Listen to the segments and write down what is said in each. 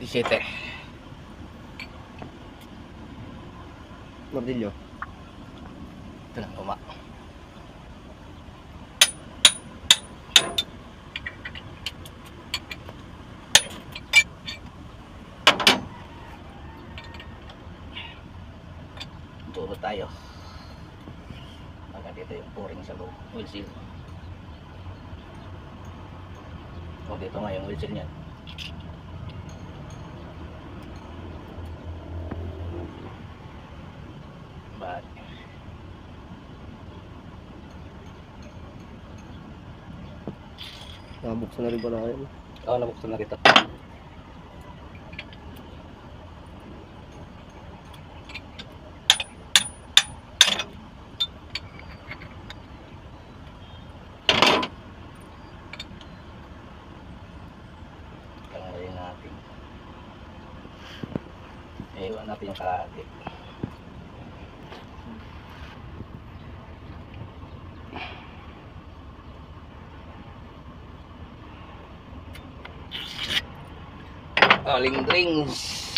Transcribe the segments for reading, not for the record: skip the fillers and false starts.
17. Martilyo. Ito lang, tuma. Turo tayo. Hanggang dito yung pouring sa loob. Oil seal. O, dito nga yung oil seal niyan. Ba't? Nabuksan na rin pala yan. Oo, nabuksan na rito. Tanggalin natin. Iwan natin yung kalahati. Aling drinks,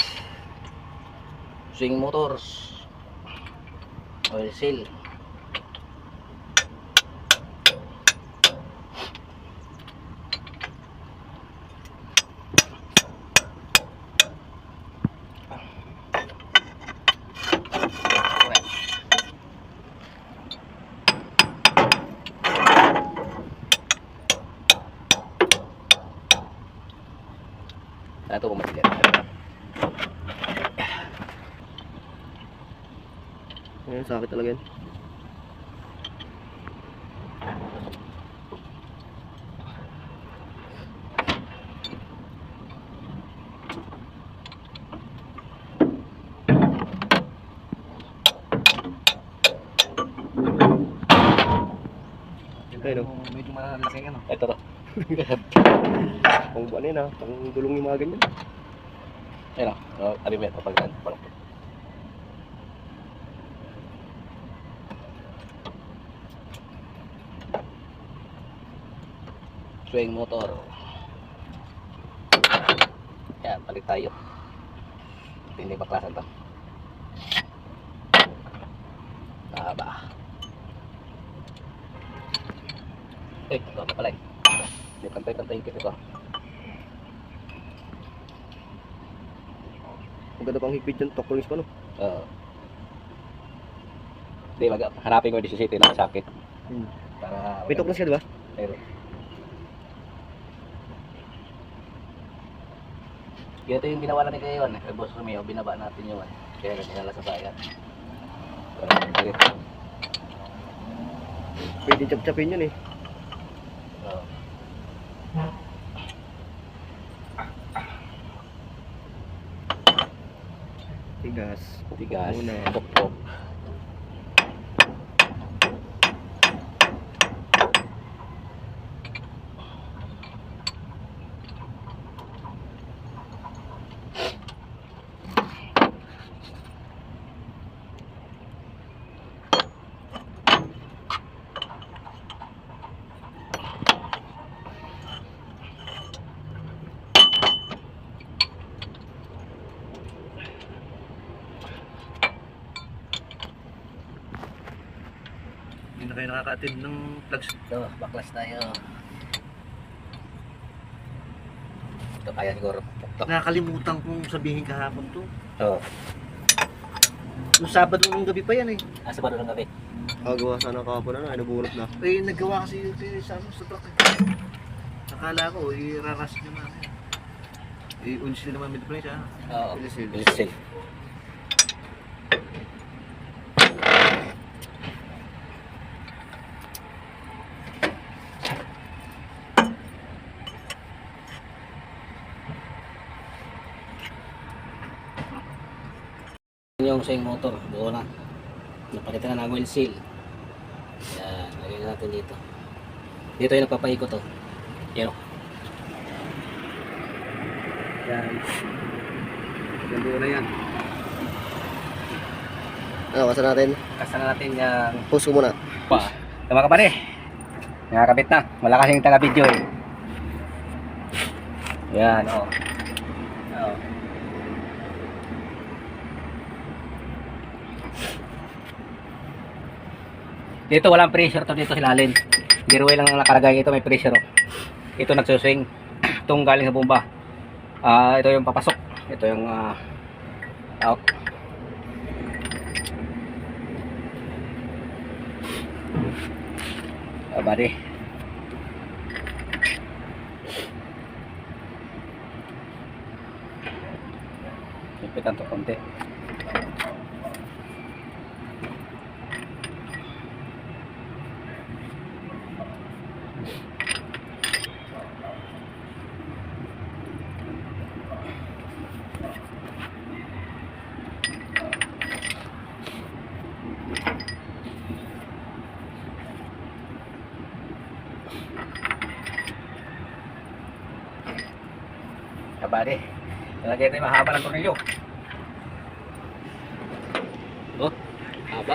swing motors, oil seal. Ito kumatilya. Ayan, sakit talaga yan. Ayun o. Medyo malaki yan. Ito to. Pang buwan yan ha. Pang gulong yung mga ganyan. Ayun o. Abi mo ito pag swing motor. Yan, palit tayo. Hindi baklasan to. Haba. Ito na pala eh. Hindi pantay-pantay yung ito. Ang ganda pang higpit dyan. Tokolings pa no. Hindi, hanapin ko yung 17 na sakit. Para May tokolings ka diba? Pero ito yung ginawa natin kayo yun. Boss Romeo, binaba natin yun. Kaya nagkinala sa bayan. Pwede chap-chapin yun eh. Tigas. Tigas. Muna. Pok-pok. Hindi na kayo nakaka-attend ng plugs. Ito, baklas tayo. Ito kaya siguro. Nakakalimutan kong sabihin kahapon to. Oo. Noong Sabado ng gabi pa yan eh. Sa baro ng gabi. Gawa sana kahapon na, nabunot na. Eh, naggawa kasi yung sa truck. Akala ko, iraras nyo na. I-unsil naman mid price ha. Oo. Bilisil. Bilisil. Yung swing motor, buo na. Napalitan na ng oil seal. Yan, lagyan natin dito. Dito yung nagpapaikot to. Yan o. Yan. Buo na yan. Ano, kasa natin? Kasa na natin yung Post ko muna. pa. Tama ka pa rin. Nakakabit na. Malakas yung taga-video eh. Yan o. Oo. Dito walang pressure to dito sa ilalim. Gear oil lang ang nakalagay. Ito may pressure. Ito nagsuswing. Itong galing sa bomba. Ito yung papasok. Ito yung out. Body. Ipitan to konti. Kabady. Talagay ito yung mahaba ng tornilyo. Oh, haba.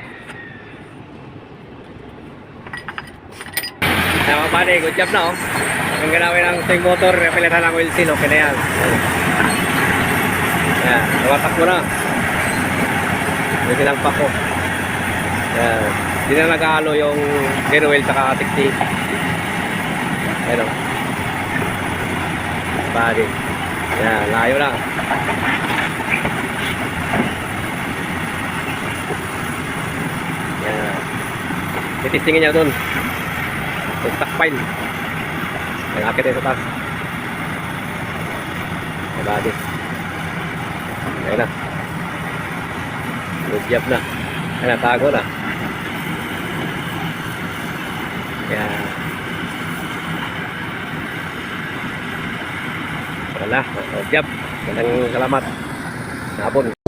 Kaya kabady, good job na oh. Ang ganawin ng swing motor, napilitan ng oil seal, okay na yan. Yan, nawatak mo na. May sinagpak ko. Yan. Hindi na nag-ahalo yung gear oil saka tiktik. Ayan o. Kabady. Yan, layo na. Yan. Titistingin niya doon. Yung stockpile. Nag-akit tayo sa taas. Kabady. Ayan na. Good job na. Ayan na, tago na. Yan. Wala, good job. Maraming salamat. Hapon.